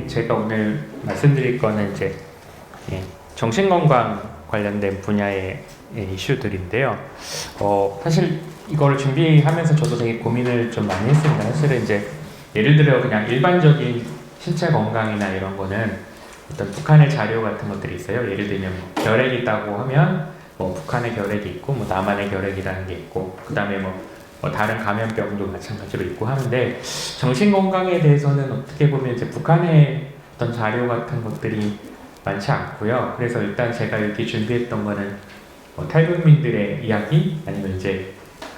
제가 오늘 말씀드릴 거는 이제 정신건강 관련된 분야의 이슈들인데요. 사실 이걸 준비하면서 저도 되게 고민을 좀 많이 했습니다. 사실은 이제 예를 들어 그냥 일반적인 신체 건강이나 이런 거는 어떤 북한의 자료 같은 것들이 있어요. 예를 들면 결핵이 있다고 하면 북한의 결핵이 있고 남한의 결핵이라는 게 있고 그 다음에 다른 감염병도 마찬가지로 있고 하는데 정신건강에 대해서는 어떻게 보면 이제 북한의 어떤 자료 같은 것들이 많지 않고요. 그래서 일단 제가 이렇게 준비했던 거는 탈북민들의 이야기 아니면 이제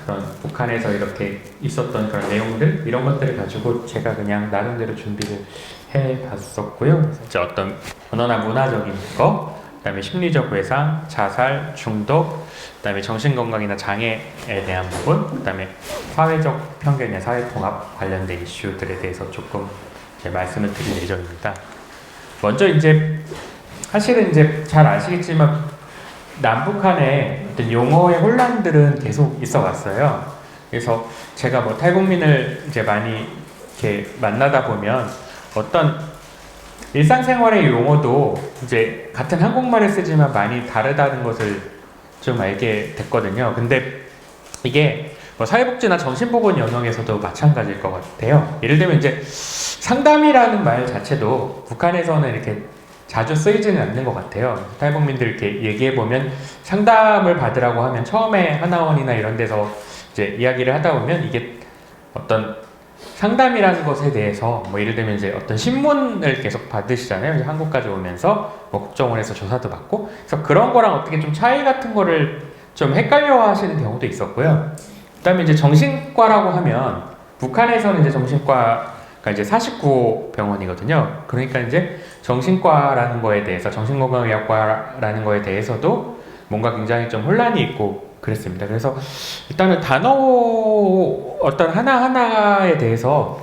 그런 북한에서 이렇게 있었던 그런 내용들 이런 것들을 가지고 제가 그냥 나름대로 준비를 해봤었고요. 이제 어떤 언어나 문화적인 거, 그다음에 심리적 외상, 자살, 중독, 그다음에 정신건강이나 장애에 대한 부분, 그다음에 사회적 편견이나 사회통합 관련된 이슈들에 대해서 조금 이제 말씀을 드릴 예정입니다. 먼저 이제 사실은 이제 잘 아시겠지만 남북한의 어떤 용어의 혼란들은 계속 있어 왔어요. 그래서 제가 탈북민을 이제 많이 이렇게 만나다 보면 어떤 일상생활의 용어도 이제 같은 한국말을 쓰지만 많이 다르다는 것을 좀 알게 됐거든요. 근데 이게 사회복지나 정신보건 영역에서도 마찬가지일 것 같아요. 예를 들면 이제 상담이라는 말 자체도 북한에서는 이렇게 자주 쓰이지는 않는 것 같아요. 탈북민들 이렇게 얘기해보면 상담을 받으라고 하면 처음에 하나원이나 이런 데서 이제 이야기를 하다 보면 이게 어떤 상담이라는 것에 대해서 예를 들면 이제 어떤 신문을 계속 받으시잖아요. 한국까지 오면서 국정원에서 조사도 받고 그래서 그런 거랑 어떻게 좀 차이 같은 거를 좀 헷갈려 하시는 경우도 있었고요. 그 다음에 이제 정신과라고 하면 북한에서는 이제 정신과가 이제 49 병원이거든요. 그러니까 이제 정신과라는 거에 대해서 정신건강의학과라는 거에 대해서도 뭔가 굉장히 좀 혼란이 있고 그랬습니다. 그래서 일단은 단어 어떤 하나하나에 대해서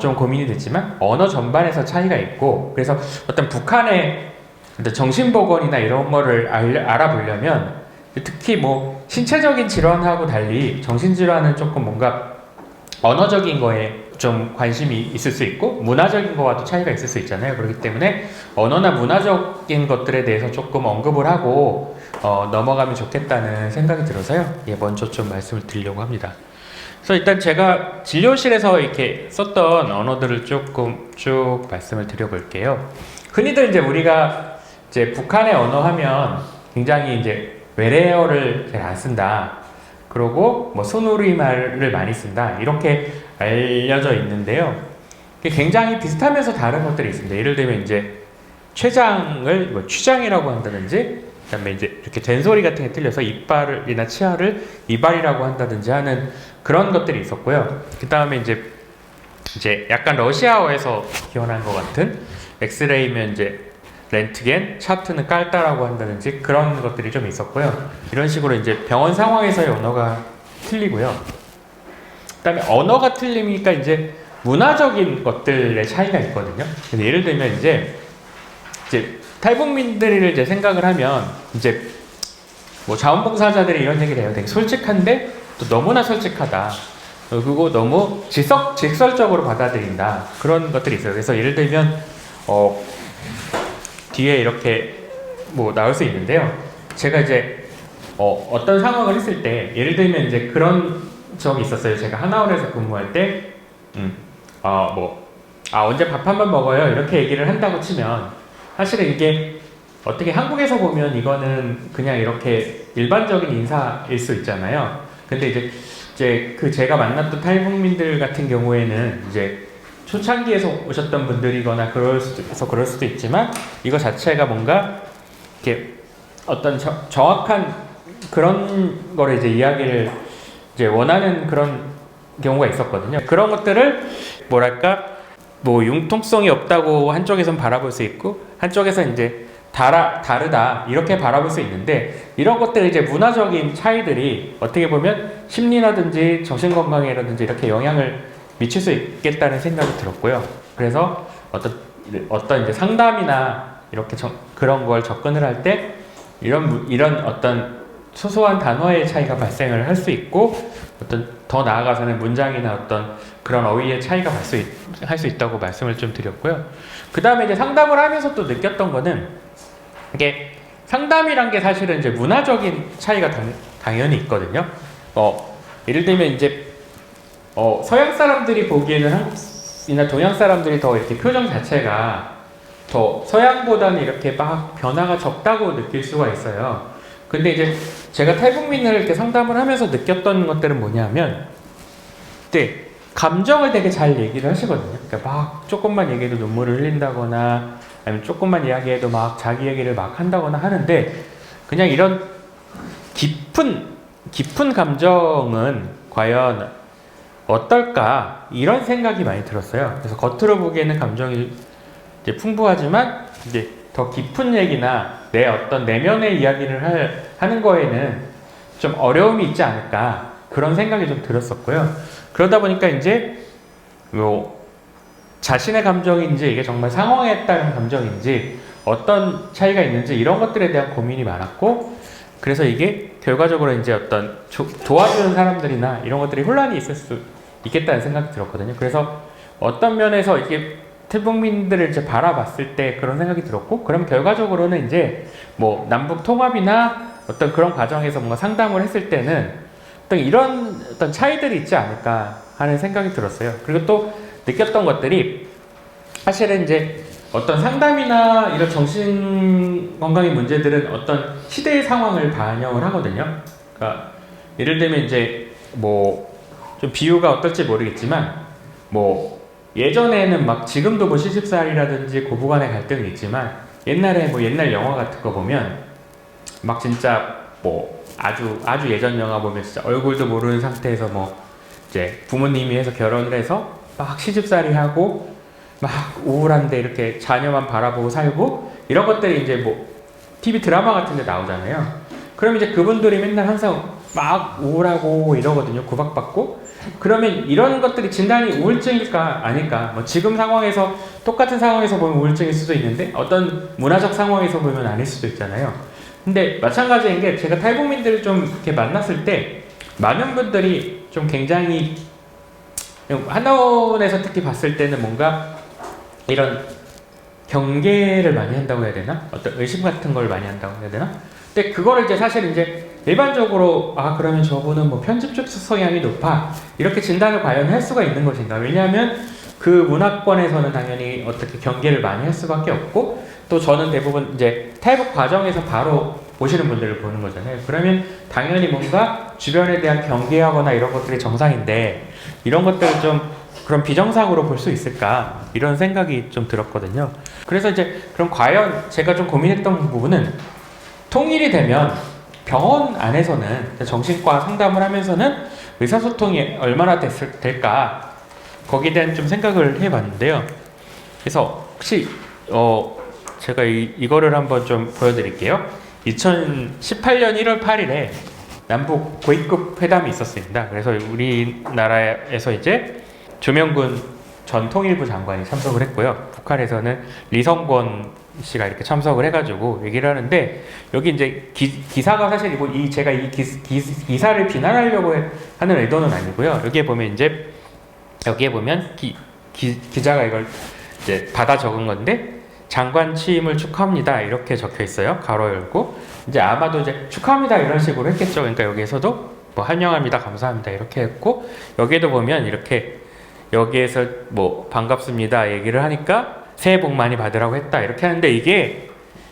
좀 고민이 됐지만 언어 전반에서 차이가 있고 그래서 어떤 북한의 정신보건이나 이런 거를 알아보려면 특히 신체적인 질환하고 달리 정신질환은 조금 뭔가 언어적인 거에 좀 관심이 있을 수 있고 문화적인 거와도 차이가 있을 수 있잖아요. 그렇기 때문에 언어나 문화적인 것들에 대해서 조금 언급을 하고 넘어가면 좋겠다는 생각이 들어서요. 먼저 좀 말씀을 드리려고 합니다. 그래서 일단 제가 진료실에서 이렇게 썼던 언어들을 조금 쭉 말씀을 드려볼게요. 흔히들 이제 우리가 이제 북한의 언어 하면 굉장히 이제 외래어를 잘 안 쓴다. 그리고 순우리말을 많이 쓴다. 이렇게 알려져 있는데요. 굉장히 비슷하면서 다른 것들이 있습니다. 예를 들면 이제 췌장을 취장이라고 한다든지, 그다음에 이제 이렇게 된소리 같은 게 틀려서 이빨이나 치아를 이발이라고 한다든지 하는 그런 것들이 있었고요. 그 다음에 이제 약간 러시아어에서 기원한 것 같은 엑스레이면 이제 렌트겐, 차트는 깔다라고 한다든지 그런 것들이 좀 있었고요. 이런 식으로 이제 병원 상황에서의 언어가 틀리고요. 그다음에 언어가 틀리니까 이제 문화적인 것들의 차이가 있거든요. 예를 들면 이제 탈북민들을 이제 생각을 하면 이제 자원봉사자들이 이런 얘기를 해요. 되게 솔직한데 또 너무나 솔직하다. 그리고 너무 직설적으로 받아들인다. 그런 것들이 있어요. 그래서 예를 들면 뒤에 이렇게 나올 수 있는데요. 제가 이제 어떤 상황을 했을 때 예를 들면 이제 그런 적이 있었어요. 제가 하나원에서 근무할 때 언제 밥 한 번 먹어요 이렇게 얘기를 한다고 치면 사실은 이게 어떻게 한국에서 보면 이거는 그냥 이렇게 일반적인 인사일 수 있잖아요. 근데 이제 제가 만났던 탈북민들 같은 경우에는 이제 초창기에서 오셨던 분들이거나 그럴 수도 있지만 이거 자체가 뭔가 이렇게 어떤 정확한 그런 거를 이제 이야기를 이제 원하는 그런 경우가 있었거든요. 그런 것들을 융통성이 없다고 한쪽에선 바라볼 수 있고 한쪽에서 이제 다르다 이렇게 바라볼 수 있는데 이런 것들이 이제 문화적인 차이들이 어떻게 보면 심리라든지 정신건강이라든지 이렇게 영향을 미칠 수 있겠다는 생각이 들었고요. 그래서 어떤 이제 상담이나 이렇게 그런 걸 접근을 할 때 이런 어떤 소소한 단어의 차이가 발생을 할 수 있고 더 나아가서는 문장이나 어떤 그런 어휘의 차이가 할 수 있다고 말씀을 좀 드렸고요. 그 다음에 이제 상담을 하면서 또 느꼈던 거는 이게 상담이란 게 사실은 이제 문화적인 차이가 당연히 있거든요. 예를 들면 이제 서양 사람들이 보기에는 한국이나 동양 사람들이 더 이렇게 표정 자체가 더 서양보다는 이렇게 막 변화가 적다고 느낄 수가 있어요. 근데 이제 제가 탈북민을 이렇게 상담을 하면서 느꼈던 것들은 뭐냐면, 네, 감정을 되게 잘 얘기를 하시거든요. 그러니까 막 조금만 얘기해도 눈물을 흘린다거나, 아니면 조금만 이야기해도 막 자기 얘기를 막 한다거나 하는데, 그냥 이런 깊은 감정은 과연 어떨까, 이런 생각이 많이 들었어요. 그래서 겉으로 보기에는 감정이 이제 풍부하지만 이제 더 깊은 얘기나 내 어떤 내면의 이야기를 하는 거에는 좀 어려움이 있지 않을까, 그런 생각이 좀 들었었고요. 그러다 보니까 이제 자신의 감정인지 이게 정말 상황에 따른 감정인지 어떤 차이가 있는지 이런 것들에 대한 고민이 많았고, 그래서 이게 결과적으로 이제 어떤 도와주는 사람들이나 이런 것들이 혼란이 있을 수 있겠다는 생각이 들었거든요. 그래서 어떤 면에서 이게 탈북민들을 이제 바라봤을 때 그런 생각이 들었고, 그럼 결과적으로는 이제 뭐 남북 통합이나 어떤 그런 과정에서 뭔가 상담을 했을 때는 어떤 이런 어떤 차이들이 있지 않을까 하는 생각이 들었어요. 그리고 또 느꼈던 것들이 사실은 이제 어떤 상담이나 이런 정신건강의 문제들은 어떤 시대의 상황을 반영을 하거든요. 그러니까 예를 들면 이제 뭐 좀 비유가 어떨지 모르겠지만, 뭐 예전에는 막 지금도 뭐 시집살이라든지 고부간의 갈등이 있지만, 옛날에 뭐 옛날 영화 같은 거 보면 막 진짜 뭐 아주 예전 영화 보면 진짜 얼굴도 모르는 상태에서 뭐 이제 부모님이 해서 결혼을 해서 막 시집살이 하고 막 우울한데 이렇게 자녀만 바라보고 살고, 이런 것들이 이제 뭐 TV 드라마 같은 데 나오잖아요. 그럼 이제 그분들이 맨날 항상 막 우울하고 이러거든요. 구박받고. 그러면 이런 것들이 진단이 우울증일까 아닐까, 뭐 지금 상황에서 똑같은 상황에서 보면 우울증일 수도 있는데 어떤 문화적 상황에서 보면 아닐 수도 있잖아요. 근데 마찬가지인 게, 제가 탈북민들을 좀 이렇게 만났을 때 많은 분들이 좀 굉장히 한화원에서 특히 봤을 때는 뭔가 이런 경계를 많이 한다고 해야 되나? 어떤 의심 같은 걸 많이 한다고 해야 되나? 근데 그거를 이제 사실 이제 일반적으로 그러면 저분은 뭐 편집적 성향이 높아, 이렇게 진단을 과연 할 수가 있는 것인가? 왜냐하면 그 문화권에서는 당연히 어떻게 경계를 많이 할 수밖에 없고, 또 저는 대부분 이제 탈북 과정에서 바로 오시는 분들을 보는 거잖아요. 그러면 당연히 뭔가 주변에 대한 경계하거나 이런 것들이 정상인데, 이런 것들을 좀 그런 비정상으로 볼 수 있을까, 이런 생각이 좀 들었거든요. 그래서 이제 그럼 과연 제가 좀 고민했던 부분은, 통일이 되면 병원 안에서는 정신과 상담을 하면서는 의사소통이 얼마나 될까, 거기에 대한 좀 생각을 해봤는데요. 그래서 혹시 제가 이거를 한번 좀 보여드릴게요. 2018년 1월 8일에 남북 고위급 회담이 있었습니다. 그래서 우리나라에서 이제 조명군 전 통일부 장관이 참석을 했고요. 북한에서는 리성권 씨가 이렇게 참석을 해가지고 얘기를 하는데, 여기 이제 기사가 사실 제가 이 기사를 비난하려고 하는 의도는 아니고요. 여기에 보면 기자가 이걸 이제 받아 적은 건데, 장관 취임을 축하합니다 이렇게 적혀 있어요. 가로 열고. 이제 아마도 이제 축하합니다 이런 식으로 했겠죠. 그러니까 여기에서도 뭐 환영합니다, 감사합니다 이렇게 했고, 여기에도 보면 이렇게 여기에서 뭐 반갑습니다 얘기를 하니까 새해 복 많이 받으라고 했다 이렇게 하는데, 이게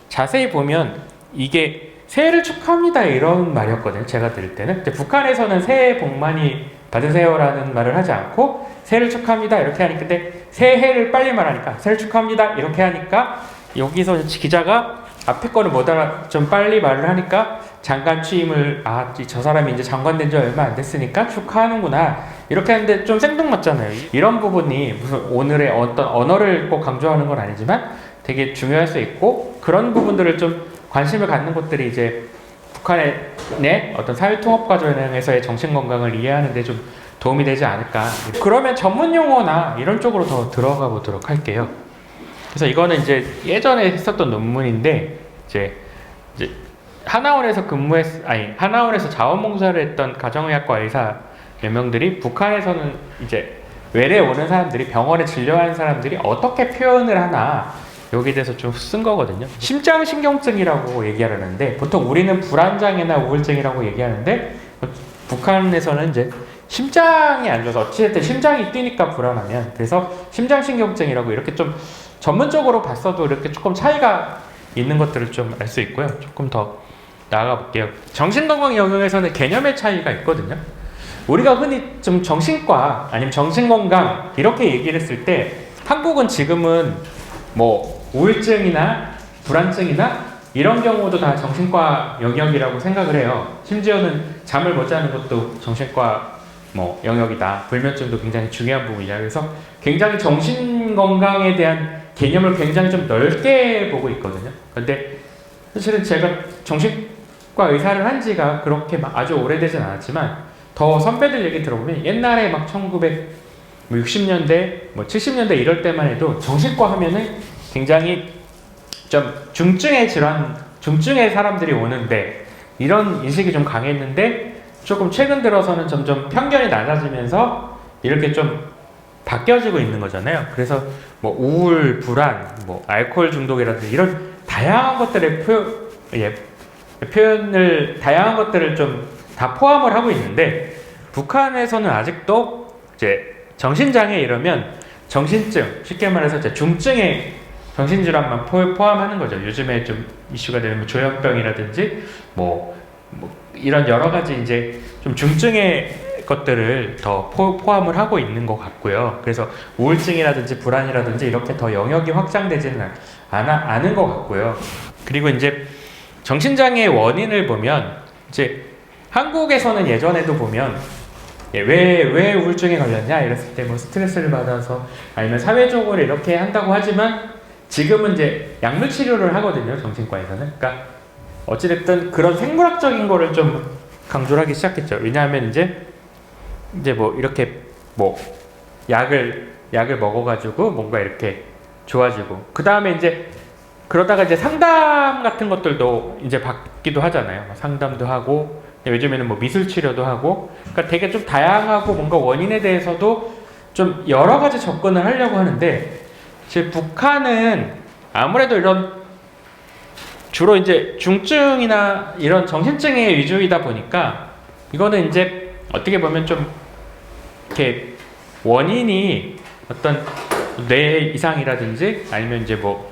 자세히 보면 이게 새해를 축하합니다 이런 말이었거든요. 제가 들을 때는. 근데 북한에서는 새해 복 많이 받으세요라는 말을 하지 않고 새해를 축하합니다 이렇게 하니까, 근데 새해를 빨리 말하니까 새해를 축하합니다 이렇게 하니까, 여기서 기자가 앞에 거를 못 알아 좀 빨리 말을 하니까 장관 취임을 저 사람이 이제 장관 된 지 얼마 안 됐으니까 축하하는구나 이렇게 하는데 좀 생뚱맞잖아요. 이런 부분이 무슨 오늘의 어떤 언어를 꼭 강조하는 건 아니지만 되게 중요할 수 있고, 그런 부분들을 좀 관심을 갖는 것들이 이제 북한의 어떤 사회통합 과정에서의 정신건강을 이해하는 데 좀 도움이 되지 않을까. 그러면 전문 용어나 이런 쪽으로 더 들어가 보도록 할게요. 그래서 이거는 이제 예전에 했었던 논문인데, 이제 하나원에서 하나원에서 자원봉사를 했던 가정의학과 의사 몇 명들이 북한에서는 이제 외래 오는 사람들이 병원에 진료하는 사람들이 어떻게 표현을 하나 여기에 대해서 좀 쓴 거거든요. 심장신경증이라고 얘기하는데 보통 우리는 불안장애나 우울증이라고 얘기하는데 북한에서는 이제 심장이 안 좋아서 어찌됐든 심장이 뛰니까 불안하면 그래서 심장신경증이라고 이렇게 좀 전문적으로 봤어도 이렇게 조금 차이가 있는 것들을 좀 알 수 있고요. 조금 더 나아가 볼게요. 정신건강 영역에서는 개념의 차이가 있거든요. 우리가 흔히 좀 정신과 아니면 정신건강 이렇게 얘기를 했을 때 한국은 지금은 뭐 우울증이나 불안증이나 이런 경우도 다 정신과 영역이라고 생각을 해요. 심지어는 잠을 못 자는 것도 정신과 뭐 영역이다. 불면증도 굉장히 중요한 부분이다. 그래서 굉장히 정신건강에 대한 개념을 굉장히 좀 넓게 보고 있거든요. 근데 사실은 제가 정신과 의사를 한 지가 그렇게 막 아주 오래되진 않았지만 더 선배들 얘기 들어보면 옛날에 막 1960년대, 뭐 70년대 이럴 때만 해도 정신과 하면은 굉장히 좀 중증의 질환, 중증의 사람들이 오는데 이런 인식이 좀 강했는데 조금 최근 들어서는 점점 편견이 낮아지면서 이렇게 좀 바뀌어지고 있는 거잖아요. 그래서 뭐 우울, 불안, 뭐 알코올 중독이라든지 이런 다양한 것들의 표현을 다양한 것들을 좀 다 포함을 하고 있는데 북한에서는 아직도 이제 정신장애 이러면 정신증, 쉽게 말해서 이제 중증의 정신질환만 포함하는 거죠. 요즘에 좀 이슈가 되는 뭐 조현병이라든지 뭐 이런 여러 가지 이제 좀 중증의 것들을 더 포함을 하고 있는 것 같고요. 그래서 우울증이라든지 불안이라든지 이렇게 더 영역이 확장되지는 않은 것 같고요. 그리고 이제 정신장애의 원인을 보면 이제 한국에서는 예전에도 보면 왜 우울증에 걸렸냐 이랬을 때 뭐 스트레스를 받아서 아니면 사회적으로 이렇게 한다고 하지만 지금은 이제 약물 치료를 하거든요. 정신과에서는. 그러니까 어찌됐든 그런 생물학적인 거를 좀 강조를 하기 시작했죠. 왜냐하면 이제 뭐 이렇게 뭐 약을 먹어가지고 뭔가 이렇게 좋아지고 그 다음에 이제 그러다가 이제 상담 같은 것들도 이제 받기도 하잖아요. 상담도 하고 요즘에는 뭐 미술 치료도 하고 그러니까 되게 좀 다양하고 뭔가 원인에 대해서도 좀 여러 가지 접근을 하려고 하는데 지금 북한은 아무래도 이런 주로 이제 중증이나 이런 정신증의 위주이다 보니까 이거는 이제 어떻게 보면 좀 이렇게 원인이 어떤 뇌 이상이라든지 아니면 이제 뭐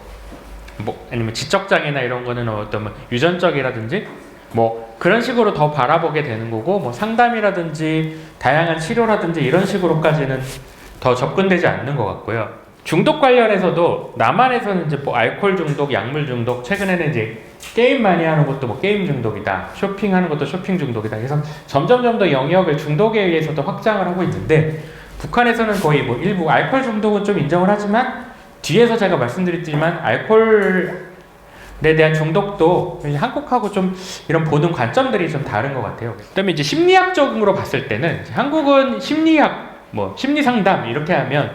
아니면 지적장애나 이런 거는 어떤 뭐 유전적이라든지 뭐 그런 식으로 더 바라보게 되는 거고 뭐 상담이라든지 다양한 치료라든지 이런 식으로까지는 더 접근되지 않는 것 같고요. 중독 관련해서도 남한에서는 이제 뭐 알코올 중독, 약물 중독, 최근에는 이제 게임 많이 하는 것도 뭐 게임 중독이다, 쇼핑하는 것도 쇼핑 중독이다. 그래서 점점 더 영역을 중독에 의해서도 확장을 하고 있는데 북한에서는 거의 뭐 일부 알코올 중독은 좀 인정을 하지만 뒤에서 제가 말씀드렸지만 알코올에 대한 중독도 한국하고 좀 이런 보는 관점들이 좀 다른 것 같아요. 그다음에 이제 심리학적으로 봤을 때는 한국은 심리학, 뭐 심리 상담 이렇게 하면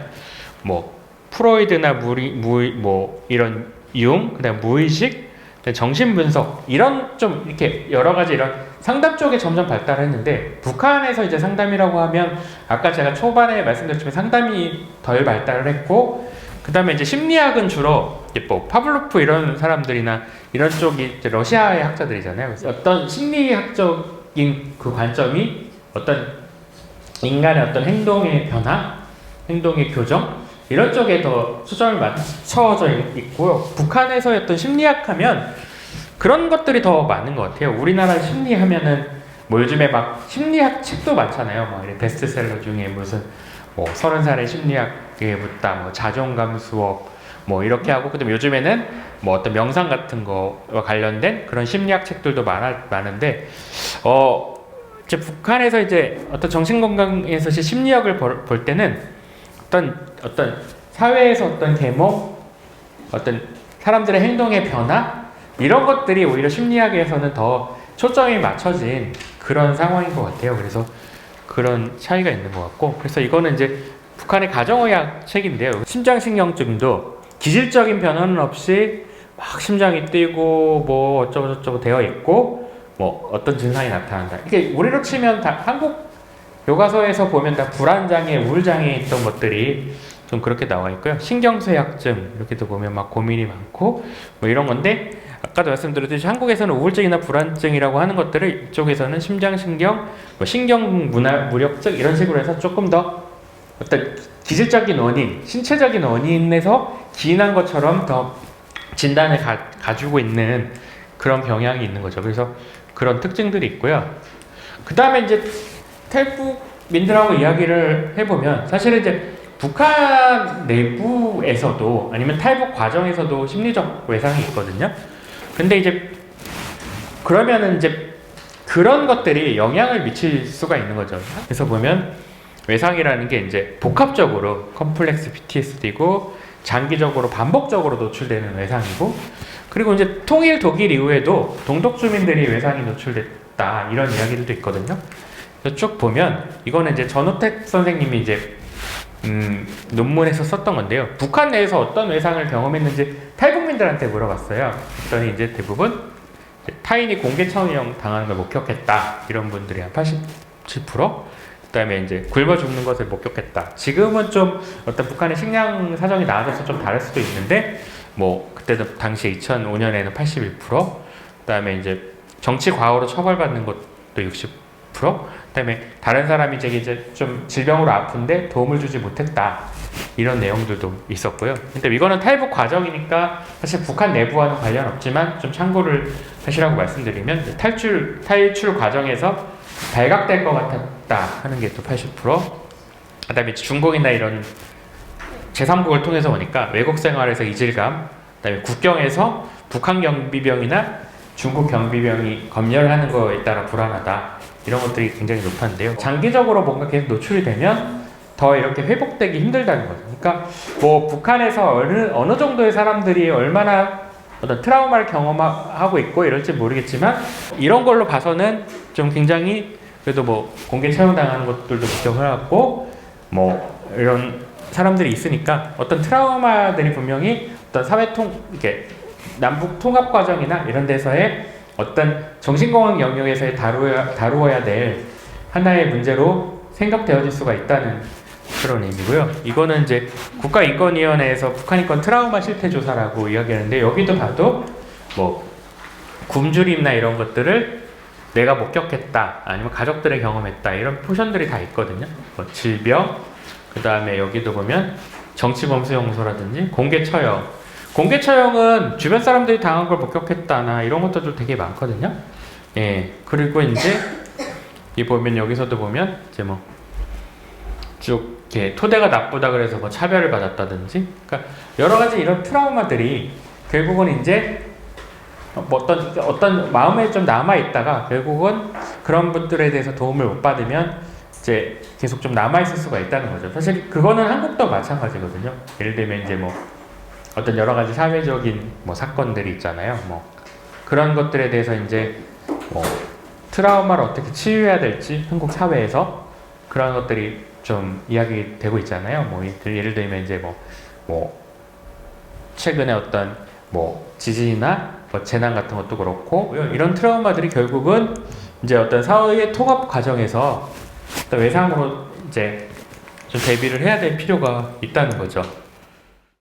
뭐 프로이드나 뭐 이런 융, 그다음 무의식, 정신 분석 이런 좀 이렇게 여러 가지 이런 상담 쪽에 점점 발달했는데 북한에서 이제 상담이라고 하면 아까 제가 초반에 말씀드렸지만 상담이 덜 발달을 했고 그 다음에 이제 심리학은 주로 뭐 파블로프 이런 사람들이나 이런 쪽이 이제 러시아의 학자들이잖아요. 그래서 어떤 심리학적인 그 관점이 어떤 인간의 어떤 행동의 변화, 행동의 교정 이런 쪽에 더 초점을 맞춰져 있고요. 북한에서의 어떤 심리학 하면 그런 것들이 더 많은 것 같아요. 우리나라 심리하면은 뭐 요즘에 막 심리학 책도 많잖아요. 뭐 이런 베스트셀러 중에 무슨 뭐 30살의 심리학에 묻다, 뭐 자존감 수업, 뭐 이렇게 하고 그다음에 요즘에는 뭐 어떤 명상 같은 거와 관련된 그런 심리학 책들도 많은데 이제 북한에서 이제 어떤 정신건강에서 심리학을 볼 때는 어떤 사회에서 어떤 계몽, 어떤 사람들의 행동의 변화 이런 것들이 오히려 심리학에서는 더 초점이 맞춰진 그런 상황인 것 같아요. 그래서 그런 차이가 있는 것 같고 그래서 이거는 이제 북한의 가정의학 책인데요. 심장신경증도 기질적인 변화는 없이 막 심장이 뛰고 뭐 어쩌고저쩌고 되어 있고 뭐 어떤 증상이 나타난다. 이게 우리로 치면 다 한국 교과서에서 보면 다 불안장애, 우울장애 있던 것들이 좀 그렇게 나와 있고요. 신경쇠약증 이렇게도 보면 막 고민이 많고 뭐 이런 건데 아까도 말씀드렸듯이 한국에서는 우울증이나 불안증이라고 하는 것들을 이쪽에서는 심장신경, 뭐 신경무력증 이런 식으로 해서 조금 더 어떤 기질적인 원인, 신체적인 원인에서 기인한 것처럼 더 진단을 가지고 있는 그런 병양이 있는 거죠. 그래서 그런 특징들이 있고요. 그 다음에 이제 탈북민들하고 이야기를 해보면 사실은 이제 북한 내부에서도 아니면 탈북 과정에서도 심리적 외상이 있거든요. 근데 이제 그러면은 이제 그런 것들이 영향을 미칠 수가 있는 거죠. 그래서 보면 외상이라는 게 이제 복합적으로 컴플렉스 PTSD고 장기적으로 반복적으로 노출되는 외상이고 그리고 이제 통일 독일 이후에도 동독 주민들이 외상이 노출됐다 이런 이야기들도 있거든요. 쭉 보면 이거는 이제 전우택 선생님이 이제 논문에서 썼던 건데요. 북한 내에서 어떤 외상을 경험했는지 탈북민들한테 물어봤어요. 그랬더니 이제 대부분 타인이 공개 처형 당하는 걸 목격했다 이런 분들이 한 87%. 그다음에 이제 굶어 죽는 것을 목격했다. 지금은 좀 어떤 북한의 식량 사정이 나아져서 좀 다를 수도 있는데 뭐 그때도 당시 2005년에는 81%. 그다음에 이제 정치 과오로 처벌받는 것도 60%. 그다음에 다른 사람이 이제 좀 질병으로 아픈데 도움을 주지 못했다 이런 내용들도 있었고요. 근데 이거는 탈북 과정이니까 사실 북한 내부와는 관련 없지만 좀 참고를 하시라고 말씀드리면 탈출 과정에서 발각될 것 같았다 하는 게 또 80%. 그다음에 중국이나 이런 제3국을 통해서 오니까 외국 생활에서 이질감, 그다음에 국경에서 북한 경비병이나 중국 경비병이 검열하는 거에 따라 불안하다. 이런 것들이 굉장히 높았는데요. 장기적으로 뭔가 계속 노출이 되면 더 이렇게 회복되기 힘들다는 거죠. 그러니까 뭐 북한에서 어느 정도의 사람들이 얼마나 어떤 트라우마를 경험하고 있고 이럴지 모르겠지만 이런 걸로 봐서는 좀 굉장히 그래도 뭐 공개 처형당하는 것들도 목격을 하고 뭐 이런 사람들이 있으니까 어떤 트라우마들이 분명히 어떤 이렇게 남북 통합 과정이나 이런 데서의 어떤 정신건강 영역에서의 다루어야 될 하나의 문제로 생각되어질 수가 있다는 그런 의미고요. 이거는 이제 국가인권위원회에서 북한인권 트라우마 실태조사라고 이야기하는데 여기도 봐도 뭐 굶주림이나 이런 것들을 내가 목격했다 아니면 가족들이 경험했다 이런 포션들이 다 있거든요. 뭐 질병, 그 다음에 여기도 보면 정치범수용소라든지 공개 처형은 주변 사람들이 당한 걸 목격했다나 이런 것들도 되게 많거든요. 예. 그리고 이제 이 보면 여기서도 보면 이제 뭐 쭉 이렇게 토대가 나쁘다 그래서 뭐 차별을 받았다든지, 그러니까 여러 가지 이런 트라우마들이 결국은 이제 뭐 어떤 마음에 좀 남아 있다가 결국은 그런 분들에 대해서 도움을 못 받으면 이제 계속 좀 남아 있을 수가 있다는 거죠. 사실 그거는 한국도 마찬가지거든요. 예를 들면 이제 뭐 어떤 여러 가지 사회적인 뭐 사건들이 있잖아요. 뭐 그런 것들에 대해서 이제 뭐 트라우마를 어떻게 치유해야 될지 한국 사회에서 그런 것들이 좀 이야기되고 있잖아요. 뭐 예를 들면 이제 뭐 최근에 어떤 뭐 지진이나 뭐 재난 같은 것도 그렇고 이런 트라우마들이 결국은 이제 어떤 사회의 통합 과정에서 어떤 외상으로 이제 좀 대비를 해야 될 필요가 있다는 거죠.